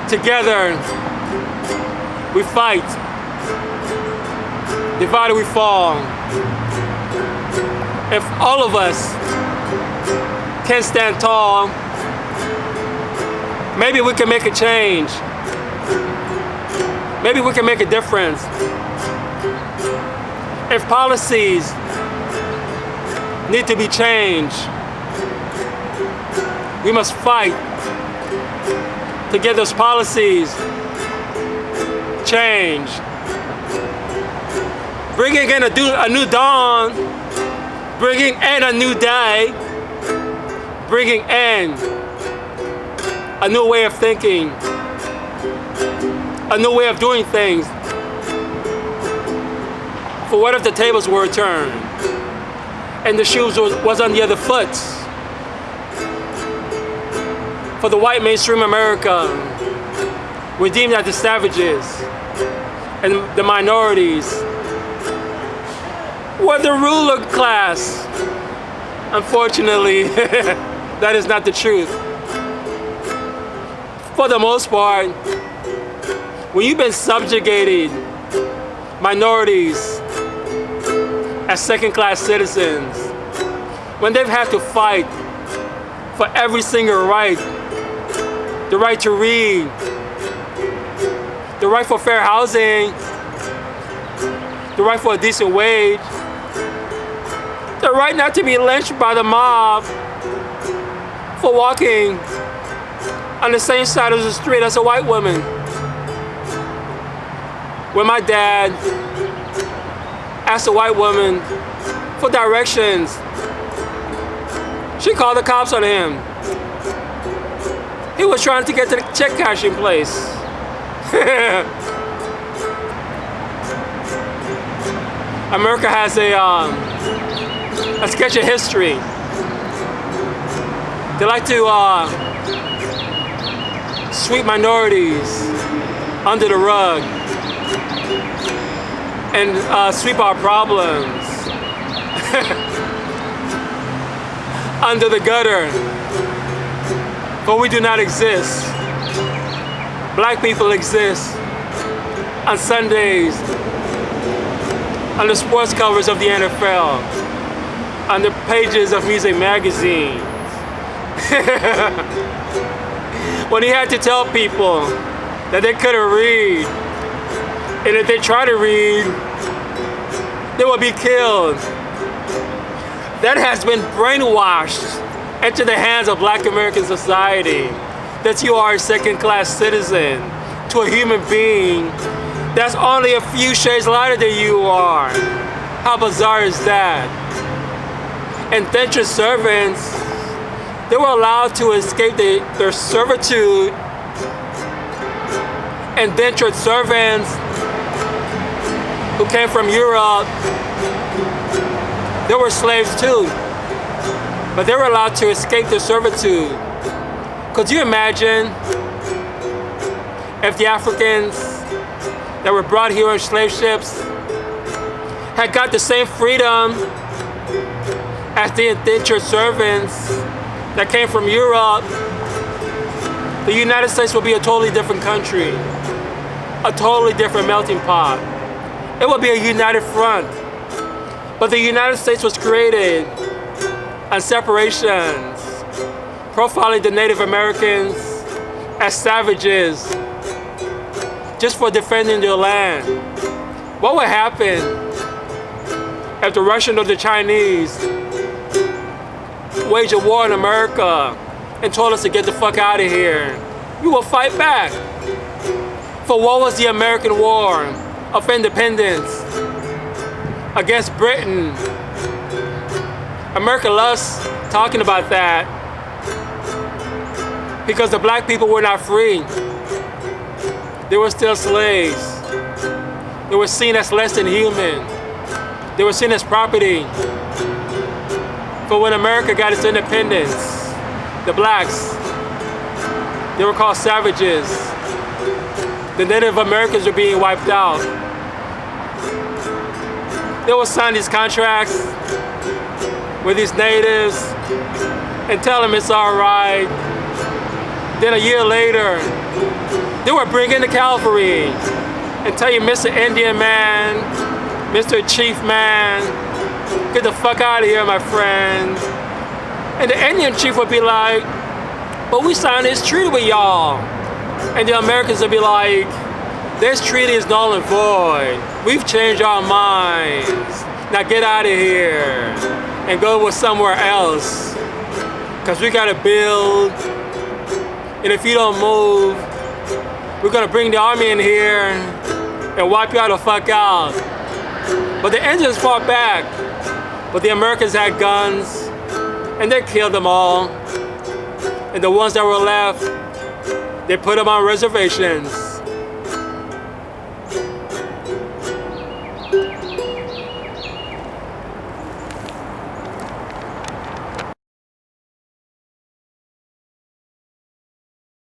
Together, we fight. Divided, we fall. If all of us can stand tall, maybe we can make a change. Maybe we can make a difference. If policies need to be changed, we must fight to get those policies changed. Bringing in a new dawn, bringing in a new day, bringing in a new way of thinking, a new way of doing things. For what if the tables were turned and the shoes was on the other foot? For the white mainstream America, we're deemed as the savages, and the minorities were the ruler class. Unfortunately, that is not the truth. For the most part, when you've been subjugated, minorities as second-class citizens, when they've had to fight for every single right, the right to read, the right for fair housing, the right for a decent wage, the right not to be lynched by the mob for walking on the same side of the street as a white woman. When my dad asked a white woman for directions, she called the cops on him. He was trying to get to the check cashing place. America has a sketchy history. They like to sweep minorities under the rug and sweep our problems under the gutter. But we do not exist. Black people exist on Sundays, on the sports covers of the NFL, on the pages of music magazines. When he had to tell people that they couldn't read, and if they try to read, they will be killed. That has been brainwashed into the hands of Black American society, that you are a second-class citizen to a human being that's only a few shades lighter than you are. How bizarre is that? Indentured servants, they were allowed to escape their servitude. Indentured servants who came from Europe, they were slaves too, but they were allowed to escape their servitude. Could you imagine if the Africans that were brought here on slave ships had got the same freedom as the indentured servants that came from Europe? The United States would be a totally different country, a totally different melting pot. It would be a united front. But the United States was created on separations, profiling the Native Americans as savages just for defending their land. What would happen if the Russians or the Chinese waged a war in America and told us to get the fuck out of here? We will fight back. For what was the American War of Independence against Britain? America loves talking about that because the black people were not free. They were still slaves. They were seen as less than human. They were seen as property. But when America got its independence, the blacks, they were called savages. The Native Americans were being wiped out. They would sign these contracts with these natives and tell them it's all right. Then a year later, They would bring in the cavalry and tell you, Mr. Indian man, Mr. Chief man, get the fuck out of here, my friend. And the Indian chief would be like, but we signed this treaty with y'all. And the Americans would be like, this treaty is null and void. We've changed our minds. Now get out of here and go with somewhere else. Because we gotta build. And if you don't move, we're gonna bring the army in here and wipe you all the fuck out. But the Indians fought back. But the Americans had guns and they killed them all. And the ones that were left, they put them on reservations.